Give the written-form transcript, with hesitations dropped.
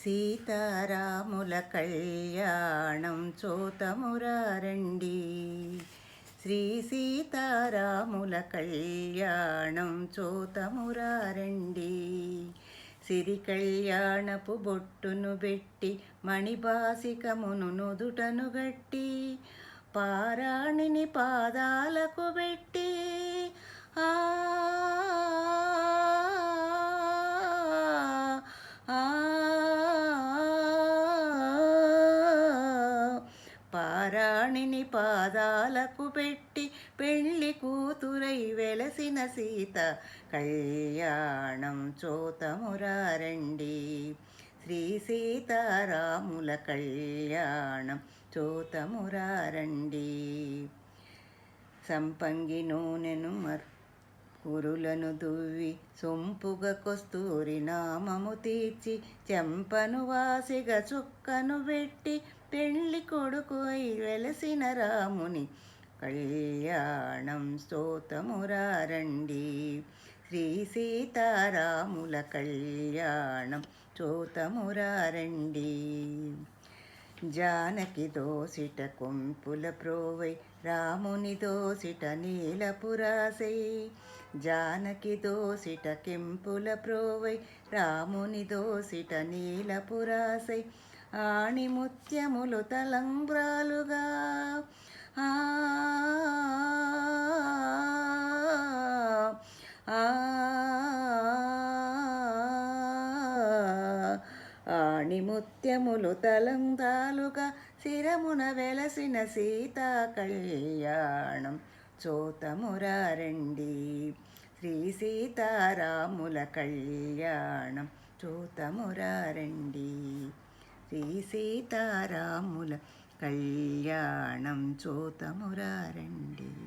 సీతారాముల కళ్యాణం చూతమురారండి. శ్రీ సీతారాముల కళ్యాణం చూతమురారండి. సిరి కళ్యాణపు బొట్టును బెట్టి మణిబాసికమును నుదుటను గట్టి పారాణిని పాదాలకు బెట్టి పారాణిని పాదాలకు పెట్టి పెళ్లి కూతురై వెలసిన సీత కళ్యాణం చూతమురారండి. శ్రీ సీతారాముల కళ్యాణం చూతమురారండి. సంపంగి నూనెను కురులను దువ్వి సొంపుగ కస్తూరి నామము తీర్చి చెంపను వాసిగా చుక్కను పెట్టి పెళ్లి కొడుకు వెలసిన రాముని కళ్యాణం స్తోతమురారండి. శ్రీ సీతారాముల కళ్యాణం స్తోతమురారండి. జానకి దోసిట కొంపుల ప్రోవై రాముని దోసిట నీలపురాసై. జానకి దోసిట కెంపుల ప్రోవై రాముని దోసిట నీలపురాసై. ఆణిముత్యములు తలంబ్రాలుగా ఆణిముత్యములు తలంబ్రాలుగా శిరమున వెలసిన సీతా కళ్యాణం చూతమురారండి. శ్రీ సీతారాముల కళ్యాణం చూతమురారండి. శ్రీ సీతారాముల కళ్యాణం చూతమురారండి.